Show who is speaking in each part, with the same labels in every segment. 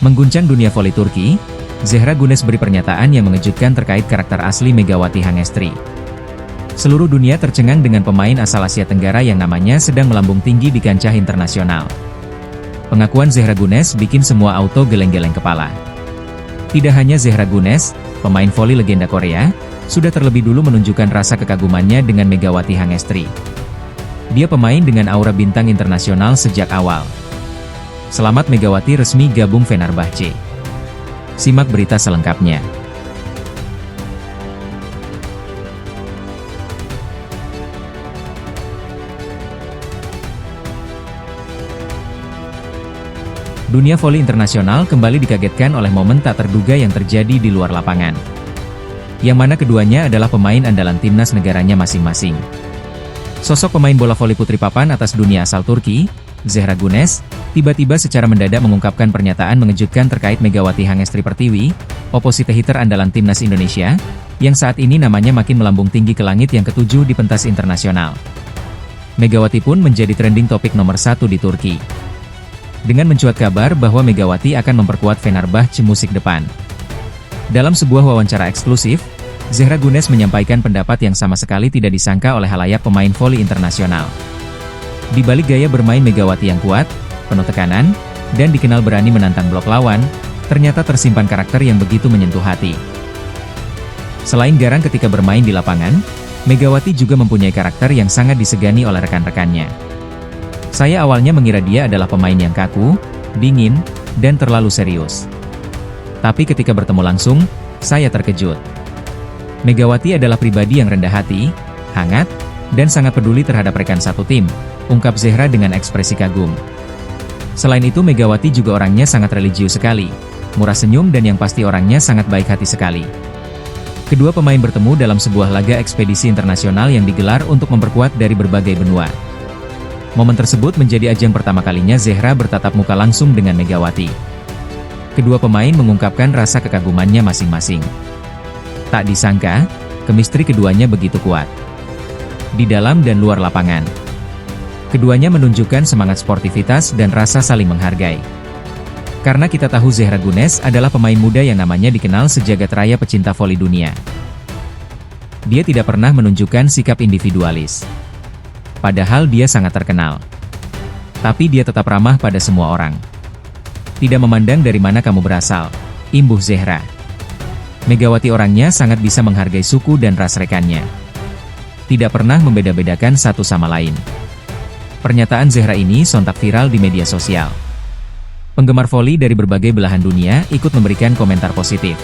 Speaker 1: Mengguncang dunia voli Turki, Zehra Güneş beri pernyataan yang mengejutkan terkait karakter asli Megawati Hangestri. Seluruh dunia tercengang dengan pemain asal Asia Tenggara yang namanya sedang melambung tinggi di kancah internasional. Pengakuan Zehra Güneş bikin semua auto geleng-geleng kepala. Tidak hanya Zehra Güneş, pemain voli legenda Korea, sudah terlebih dulu menunjukkan rasa kekagumannya dengan Megawati Hangestri. Dia pemain dengan aura bintang internasional sejak awal. Selamat Megawati resmi gabung Fenerbahce. Simak berita selengkapnya. Dunia voli internasional kembali dikagetkan oleh momen tak terduga yang terjadi di luar lapangan. Yang mana keduanya adalah pemain andalan timnas negaranya masing-masing. Sosok pemain bola voli putri papan atas dunia asal Turki, Zehra Güneş, tiba-tiba secara mendadak mengungkapkan pernyataan mengejutkan terkait Megawati Hangestri Pertiwi, opposite hitter andalan timnas Indonesia, yang saat ini namanya makin melambung tinggi ke langit yang ketujuh di pentas internasional. Megawati pun menjadi trending topik nomor 1 di Turki. Dengan mencuat kabar bahwa Megawati akan memperkuat Fenerbahce musim depan. Dalam sebuah wawancara eksklusif, Zehra Güneş menyampaikan pendapat yang sama sekali tidak disangka oleh halayak pemain voli internasional. Di balik gaya bermain Megawati yang kuat, penuh tekanan, dan dikenal berani menantang blok lawan, ternyata tersimpan karakter yang begitu menyentuh hati. Selain garang ketika bermain di lapangan, Megawati juga mempunyai karakter yang sangat disegani oleh rekan-rekannya. Saya awalnya mengira dia adalah pemain yang kaku, dingin, dan terlalu serius. Tapi ketika bertemu langsung, saya terkejut. Megawati adalah pribadi yang rendah hati, hangat, dan sangat peduli terhadap rekan satu tim, ungkap Zehra dengan ekspresi kagum. Selain itu Megawati juga orangnya sangat religius sekali, murah senyum dan yang pasti orangnya sangat baik hati sekali. Kedua pemain bertemu dalam sebuah laga ekspedisi internasional yang digelar untuk memperkuat dari berbagai benua. Momen tersebut menjadi ajang pertama kalinya Zehra bertatap muka langsung dengan Megawati. Kedua pemain mengungkapkan rasa kekagumannya masing-masing. Tak disangka, kemistri keduanya begitu kuat. Di dalam dan luar lapangan. Keduanya menunjukkan semangat sportivitas dan rasa saling menghargai. Karena kita tahu Zehra Güneş adalah pemain muda yang namanya dikenal sejagat raya pecinta voli dunia. Dia tidak pernah menunjukkan sikap individualis. Padahal dia sangat terkenal. Tapi dia tetap ramah pada semua orang. Tidak memandang dari mana kamu berasal, imbuh Zehra. Megawati orangnya sangat bisa menghargai suku dan ras rekannya. Tidak pernah membeda-bedakan satu sama lain. Pernyataan Zehra ini sontak viral di media sosial. Penggemar voli dari berbagai belahan dunia ikut memberikan komentar positif.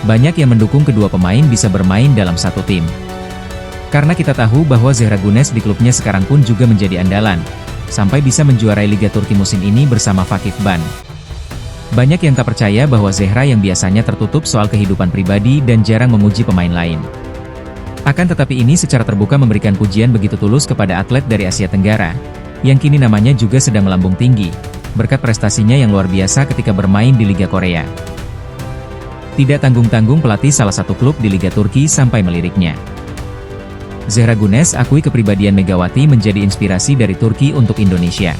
Speaker 1: Banyak yang mendukung kedua pemain bisa bermain dalam satu tim. Karena kita tahu bahwa Zehra Güneş di klubnya sekarang pun juga menjadi andalan, sampai bisa menjuarai Liga Turki musim ini bersama Vakif Ban. Banyak yang tak percaya bahwa Zehra yang biasanya tertutup soal kehidupan pribadi dan jarang memuji pemain lain. Akan tetapi ini secara terbuka memberikan pujian begitu tulus kepada atlet dari Asia Tenggara, yang kini namanya juga sedang melambung tinggi, berkat prestasinya yang luar biasa ketika bermain di Liga Korea. Tidak tanggung-tanggung pelatih salah satu klub di Liga Turki sampai meliriknya. Zehra Güneş akui kepribadian Megawati menjadi inspirasi dari Turki untuk Indonesia.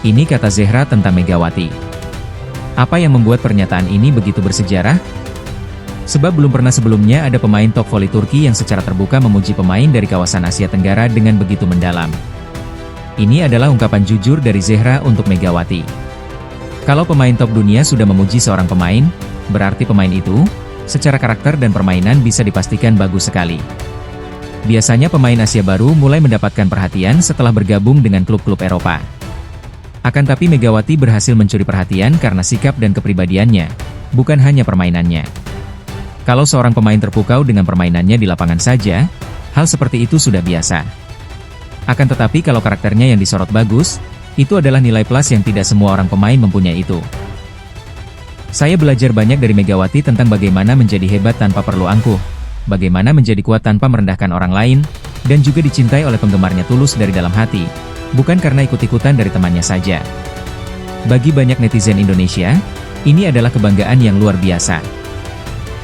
Speaker 1: Ini kata Zehra tentang Megawati. Apa yang membuat pernyataan ini begitu bersejarah? Sebab belum pernah sebelumnya ada pemain top voli Turki yang secara terbuka memuji pemain dari kawasan Asia Tenggara dengan begitu mendalam. Ini adalah ungkapan jujur dari Zehra untuk Megawati. Kalau pemain top dunia sudah memuji seorang pemain, berarti pemain itu, secara karakter dan permainan bisa dipastikan bagus sekali. Biasanya pemain Asia baru mulai mendapatkan perhatian setelah bergabung dengan klub-klub Eropa. Akan tapi Megawati berhasil mencuri perhatian karena sikap dan kepribadiannya, bukan hanya permainannya. Kalau seorang pemain terpukau dengan permainannya di lapangan saja, hal seperti itu sudah biasa. Akan tetapi kalau karakternya yang disorot bagus, itu adalah nilai plus yang tidak semua orang pemain mempunyai itu. Saya belajar banyak dari Megawati tentang bagaimana menjadi hebat tanpa perlu angkuh, bagaimana menjadi kuat tanpa merendahkan orang lain, dan juga dicintai oleh penggemarnya tulus dari dalam hati, bukan karena ikut-ikutan dari temannya saja. Bagi banyak netizen Indonesia, ini adalah kebanggaan yang luar biasa.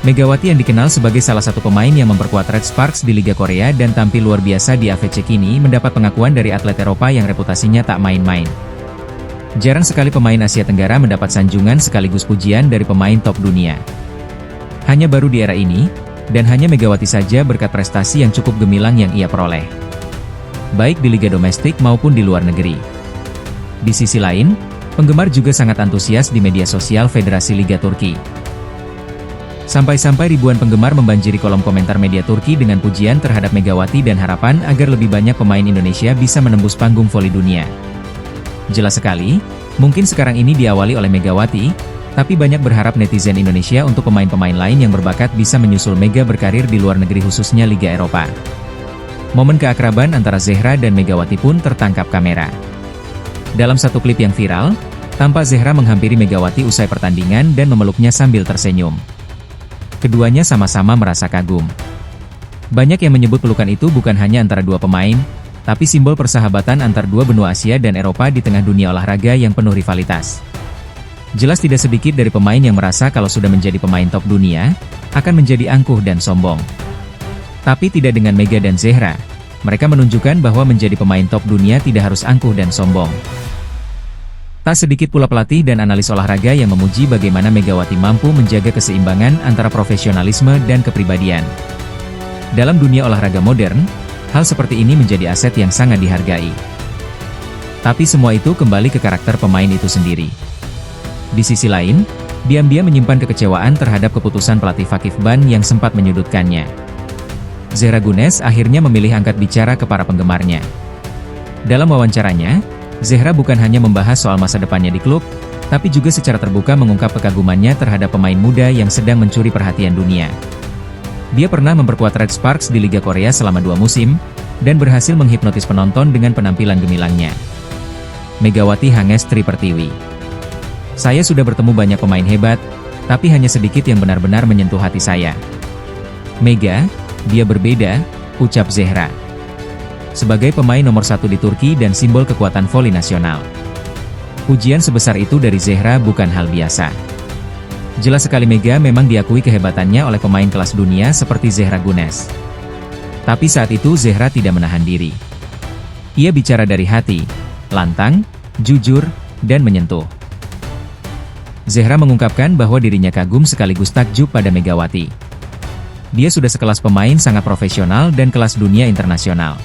Speaker 1: Megawati yang dikenal sebagai salah satu pemain yang memperkuat Red Sparks di Liga Korea dan tampil luar biasa di AFC kini mendapat pengakuan dari atlet Eropa yang reputasinya tak main-main. Jarang sekali pemain Asia Tenggara mendapat sanjungan sekaligus pujian dari pemain top dunia. Hanya baru di era ini, dan hanya Megawati saja berkat prestasi yang cukup gemilang yang ia peroleh. Baik di liga domestik maupun di luar negeri. Di sisi lain, penggemar juga sangat antusias di media sosial Federasi Liga Turki. Sampai-sampai ribuan penggemar membanjiri kolom komentar media Turki dengan pujian terhadap Megawati dan harapan agar lebih banyak pemain Indonesia bisa menembus panggung voli dunia. Jelas sekali, mungkin sekarang ini diawali oleh Megawati, tapi banyak berharap netizen Indonesia untuk pemain-pemain lain yang berbakat bisa menyusul Mega berkarir di luar negeri khususnya Liga Eropa. Momen keakraban antara Zehra dan Megawati pun tertangkap kamera. Dalam satu klip yang viral, tampak Zehra menghampiri Megawati usai pertandingan dan memeluknya sambil tersenyum. Keduanya sama-sama merasa kagum. Banyak yang menyebut pelukan itu bukan hanya antara dua pemain, tapi simbol persahabatan antar dua benua Asia dan Eropa di tengah dunia olahraga yang penuh rivalitas. Jelas tidak sedikit dari pemain yang merasa kalau sudah menjadi pemain top dunia, akan menjadi angkuh dan sombong. Tapi tidak dengan Mega dan Zehra. Mereka menunjukkan bahwa menjadi pemain top dunia tidak harus angkuh dan sombong. Tak sedikit pula pelatih dan analis olahraga yang memuji bagaimana Megawati mampu menjaga keseimbangan antara profesionalisme dan kepribadian. Dalam dunia olahraga modern, hal seperti ini menjadi aset yang sangat dihargai. Tapi semua itu kembali ke karakter pemain itu sendiri. Di sisi lain, diam-diam menyimpan kekecewaan terhadap keputusan pelatih Fakih Ban yang sempat menyudutkannya. Zehra Gunes akhirnya memilih angkat bicara ke para penggemarnya. Dalam wawancaranya, Zehra bukan hanya membahas soal masa depannya di klub, tapi juga secara terbuka mengungkap kekagumannya terhadap pemain muda yang sedang mencuri perhatian dunia. Dia pernah memperkuat Red Sparks di Liga Korea selama 2 musim, dan berhasil menghipnotis penonton dengan penampilan gemilangnya. Megawati Hangestri Pertiwi. Saya sudah bertemu banyak pemain hebat, tapi hanya sedikit yang benar-benar menyentuh hati saya. Mega, dia berbeda, ucap Zehra. Sebagai pemain nomor 1 di Turki dan simbol kekuatan voli nasional. Pujian sebesar itu dari Zehra bukan hal biasa. Jelas sekali Mega memang diakui kehebatannya oleh pemain kelas dunia seperti Zehra Gunes. Tapi saat itu Zehra tidak menahan diri. Ia bicara dari hati, lantang, jujur, dan menyentuh. Zehra mengungkapkan bahwa dirinya kagum sekaligus takjub pada Megawati. Dia sudah sekelas pemain sangat profesional dan kelas dunia internasional.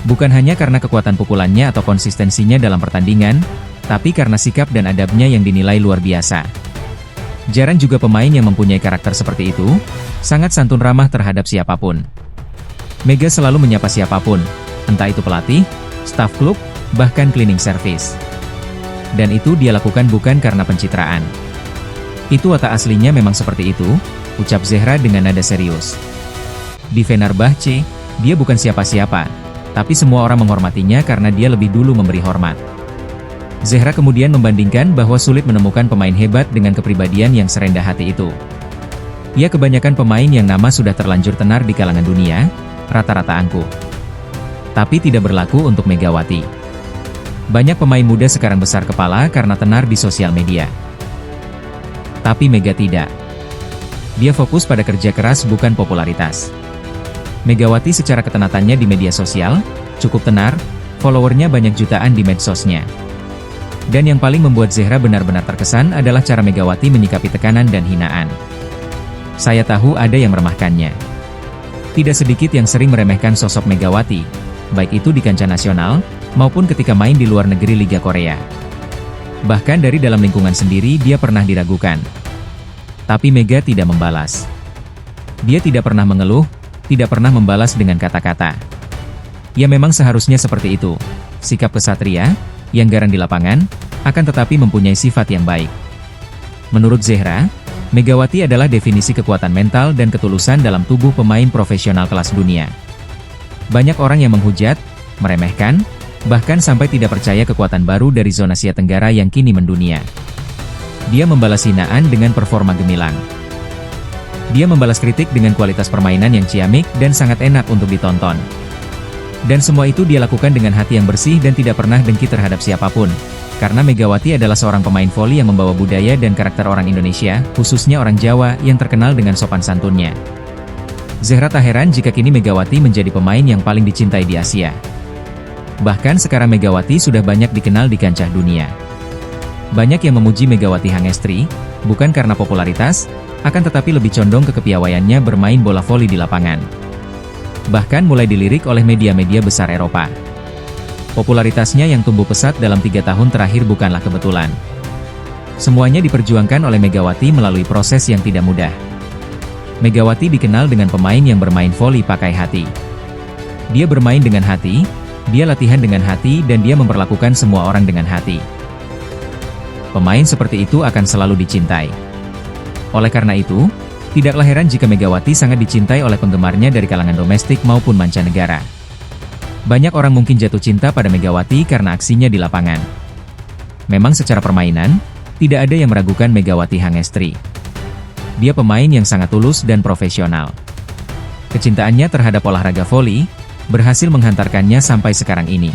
Speaker 1: Bukan hanya karena kekuatan pukulannya atau konsistensinya dalam pertandingan, tapi karena sikap dan adabnya yang dinilai luar biasa. Jarang juga pemain yang mempunyai karakter seperti itu, sangat santun ramah terhadap siapapun. Mega selalu menyapa siapapun, entah itu pelatih, staf klub, bahkan cleaning service. Dan itu dia lakukan bukan karena pencitraan. Itu watak aslinya memang seperti itu, ucap Zehra dengan nada serius. Di Fenerbahce, dia bukan siapa-siapa. Tapi semua orang menghormatinya karena dia lebih dulu memberi hormat. Zehra kemudian membandingkan bahwa sulit menemukan pemain hebat dengan kepribadian yang serendah hati itu. Ya kebanyakan pemain yang nama sudah terlanjur tenar di kalangan dunia, rata-rata angkuh. Tapi tidak berlaku untuk Megawati. Banyak pemain muda sekarang besar kepala karena tenar di sosial media. Tapi Mega tidak. Dia fokus pada kerja keras bukan popularitas. Megawati secara ketenatannya di media sosial, cukup tenar, followernya banyak jutaan di medsosnya. Dan yang paling membuat Zehra benar-benar terkesan adalah cara Megawati menyikapi tekanan dan hinaan. Saya tahu ada yang meremehkannya. Tidak sedikit yang sering meremehkan sosok Megawati, baik itu di kancah nasional, maupun ketika main di luar negeri Liga Korea. Bahkan dari dalam lingkungan sendiri dia pernah diragukan. Tapi Mega tidak membalas. Dia tidak pernah mengeluh, tidak pernah membalas dengan kata-kata. Ya memang seharusnya seperti itu. Sikap kesatria, yang garang di lapangan, akan tetapi mempunyai sifat yang baik. Menurut Zehra, Megawati adalah definisi kekuatan mental dan ketulusan dalam tubuh pemain profesional kelas dunia. Banyak orang yang menghujat, meremehkan, bahkan sampai tidak percaya kekuatan baru dari zona Asia Tenggara yang kini mendunia. Dia membalas hinaan dengan performa gemilang. Dia membalas kritik dengan kualitas permainan yang ciamik dan sangat enak untuk ditonton. Dan semua itu dia lakukan dengan hati yang bersih dan tidak pernah dengki terhadap siapapun. Karena Megawati adalah seorang pemain voli yang membawa budaya dan karakter orang Indonesia, khususnya orang Jawa, yang terkenal dengan sopan santunnya. Zehra tak heran jika kini Megawati menjadi pemain yang paling dicintai di Asia. Bahkan sekarang Megawati sudah banyak dikenal di kancah dunia. Banyak yang memuji Megawati Hangestri, bukan karena popularitas, akan tetapi lebih condong ke kepiawaiannya bermain bola voli di lapangan. Bahkan mulai dilirik oleh media-media besar Eropa. Popularitasnya yang tumbuh pesat dalam 3 tahun terakhir bukanlah kebetulan. Semuanya diperjuangkan oleh Megawati melalui proses yang tidak mudah. Megawati dikenal dengan pemain yang bermain voli pakai hati. Dia bermain dengan hati, dia latihan dengan hati dan dia memperlakukan semua orang dengan hati. Pemain seperti itu akan selalu dicintai. Oleh karena itu, tidaklah heran jika Megawati sangat dicintai oleh penggemarnya dari kalangan domestik maupun mancanegara. Banyak orang mungkin jatuh cinta pada Megawati karena aksinya di lapangan. Memang secara permainan, tidak ada yang meragukan Megawati Hangestri. Dia pemain yang sangat tulus dan profesional. Kecintaannya terhadap olahraga voli, berhasil menghantarkannya sampai sekarang ini.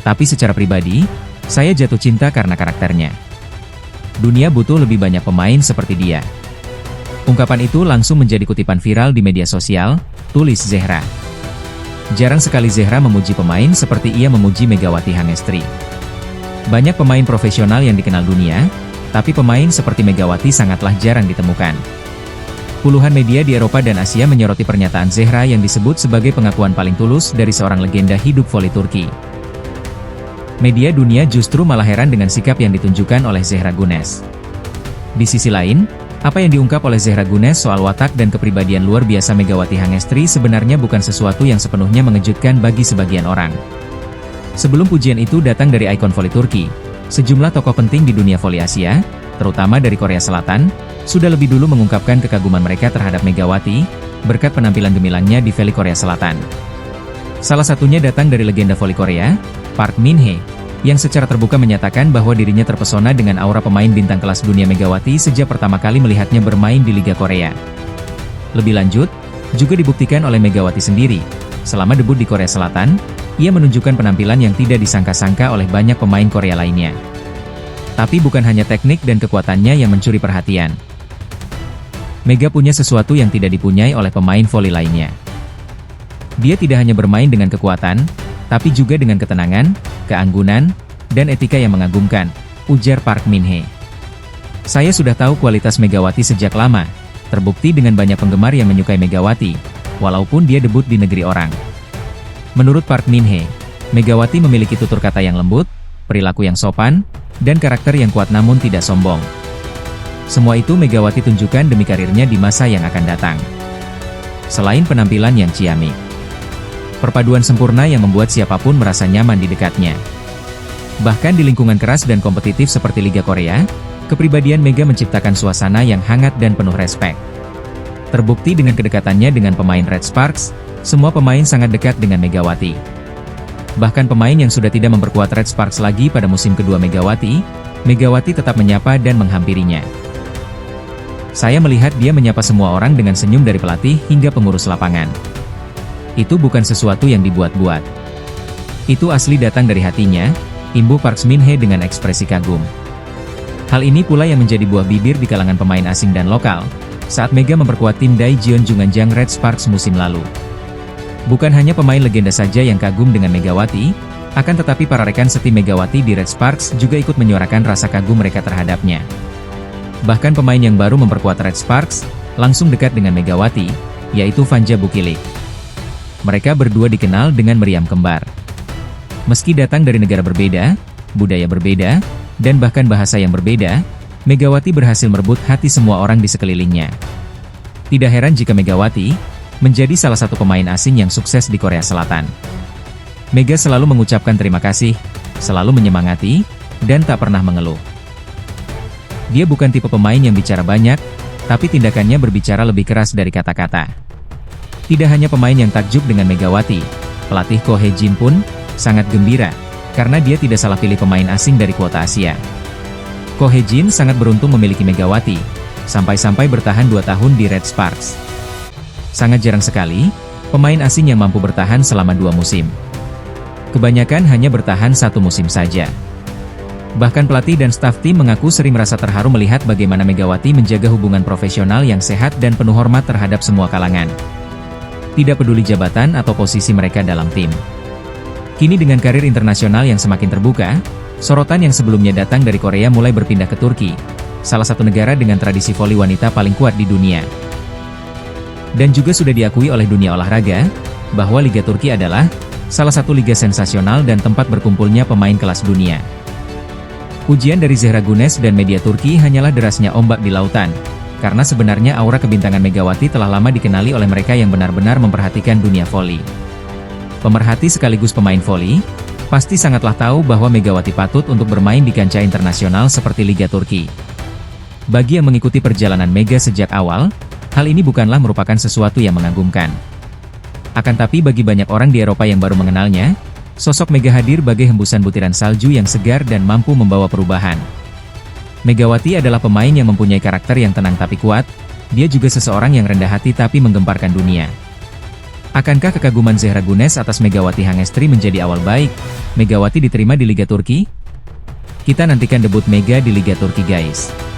Speaker 1: Tapi secara pribadi, saya jatuh cinta karena karakternya. Dunia butuh lebih banyak pemain seperti dia. Ungkapan itu langsung menjadi kutipan viral di media sosial, tulis Zehra. Jarang sekali Zehra memuji pemain seperti ia memuji Megawati Hangestri. Banyak pemain profesional yang dikenal dunia, tapi pemain seperti Megawati sangatlah jarang ditemukan. Puluhan media di Eropa dan Asia menyoroti pernyataan Zehra yang disebut sebagai pengakuan paling tulus dari seorang legenda hidup voli Turki. Media dunia justru malah heran dengan sikap yang ditunjukkan oleh Zehra Güneş. Di sisi lain, apa yang diungkap oleh Zehra Güneş soal watak dan kepribadian luar biasa Megawati Hangestri sebenarnya bukan sesuatu yang sepenuhnya mengejutkan bagi sebagian orang. Sebelum pujian itu datang dari ikon voli Turki, sejumlah tokoh penting di dunia voli Asia, terutama dari Korea Selatan, sudah lebih dulu mengungkapkan kekaguman mereka terhadap Megawati, berkat penampilan gemilangnya di voli Korea Selatan. Salah satunya datang dari legenda voli Korea, Park Min-hye, yang secara terbuka menyatakan bahwa dirinya terpesona dengan aura pemain bintang kelas dunia Megawati sejak pertama kali melihatnya bermain di Liga Korea. Lebih lanjut, juga dibuktikan oleh Megawati sendiri, selama debut di Korea Selatan, ia menunjukkan penampilan yang tidak disangka-sangka oleh banyak pemain Korea lainnya. Tapi bukan hanya teknik dan kekuatannya yang mencuri perhatian. Mega punya sesuatu yang tidak dipunyai oleh pemain voli lainnya. Dia tidak hanya bermain dengan kekuatan, tapi juga dengan ketenangan, keanggunan, dan etika yang mengagumkan, ujar Park Min-hye. Saya sudah tahu kualitas Megawati sejak lama, terbukti dengan banyak penggemar yang menyukai Megawati, walaupun dia debut di negeri orang. Menurut Park Min-hye, Megawati memiliki tutur kata yang lembut, perilaku yang sopan, dan karakter yang kuat namun tidak sombong. Semua itu Megawati tunjukkan demi karirnya di masa yang akan datang. Selain penampilan yang ciamik, perpaduan sempurna yang membuat siapapun merasa nyaman di dekatnya. Bahkan di lingkungan keras dan kompetitif seperti Liga Korea, kepribadian Mega menciptakan suasana yang hangat dan penuh respek. Terbukti dengan kedekatannya dengan pemain Red Sparks, semua pemain sangat dekat dengan Megawati. Bahkan pemain yang sudah tidak memperkuat Red Sparks lagi pada musim kedua Megawati, Megawati tetap menyapa dan menghampirinya. Saya melihat dia menyapa semua orang dengan senyum dari pelatih hingga pengurus lapangan. Itu bukan sesuatu yang dibuat-buat. Itu asli datang dari hatinya, imbuh Park Min-hye dengan ekspresi kagum. Hal ini pula yang menjadi buah bibir di kalangan pemain asing dan lokal, saat Mega memperkuat tim Daejeon Junganjang Red Sparks musim lalu. Bukan hanya pemain legenda saja yang kagum dengan Megawati, akan tetapi para rekan setim Megawati di Red Sparks juga ikut menyuarakan rasa kagum mereka terhadapnya. Bahkan pemain yang baru memperkuat Red Sparks, langsung dekat dengan Megawati, yaitu Vanja Bukilik. Mereka berdua dikenal dengan meriam kembar. Meski datang dari negara berbeda, budaya berbeda, dan bahkan bahasa yang berbeda, Megawati berhasil merebut hati semua orang di sekelilingnya. Tidak heran jika Megawati menjadi salah satu pemain asing yang sukses di Korea Selatan. Mega selalu mengucapkan terima kasih, selalu menyemangati, dan tak pernah mengeluh. Dia bukan tipe pemain yang bicara banyak, tapi tindakannya berbicara lebih keras dari kata-kata. Tidak hanya pemain yang takjub dengan Megawati, pelatih Ko Hae-jin pun sangat gembira, karena dia tidak salah pilih pemain asing dari kuota Asia. Ko Hae-jin sangat beruntung memiliki Megawati, sampai-sampai bertahan 2 tahun di Red Sparks. Sangat jarang sekali, pemain asing yang mampu bertahan selama 2 musim. Kebanyakan hanya bertahan 1 musim saja. Bahkan pelatih dan staf tim mengaku sering merasa terharu melihat bagaimana Megawati menjaga hubungan profesional yang sehat dan penuh hormat terhadap semua kalangan. Tidak peduli jabatan atau posisi mereka dalam tim. Kini dengan karir internasional yang semakin terbuka, Sorotan yang sebelumnya datang dari Korea mulai berpindah ke Turki, salah satu negara dengan tradisi voli wanita paling kuat di dunia. Dan juga sudah diakui oleh dunia olahraga, bahwa Liga Turki adalah salah satu liga sensasional dan tempat berkumpulnya pemain kelas dunia. Pujian dari Zehra Güneş dan media Turki hanyalah derasnya ombak di lautan, karena sebenarnya aura kebintangan Megawati telah lama dikenali oleh mereka yang benar-benar memperhatikan dunia voli. Pemerhati sekaligus pemain voli, pasti sangatlah tahu bahwa Megawati patut untuk bermain di kancah internasional seperti Liga Turki. Bagi yang mengikuti perjalanan Mega sejak awal, hal ini bukanlah merupakan sesuatu yang mengagumkan. Akan tapi bagi banyak orang di Eropa yang baru mengenalnya, sosok Mega hadir bagai hembusan butiran salju yang segar dan mampu membawa perubahan. Megawati adalah pemain yang mempunyai karakter yang tenang tapi kuat, dia juga seseorang yang rendah hati tapi menggemparkan dunia. Akankah kekaguman Zehra Güneş atas Megawati Hangestri menjadi awal baik Megawati diterima di Liga Turki? Kita nantikan debut Mega di Liga Turki guys.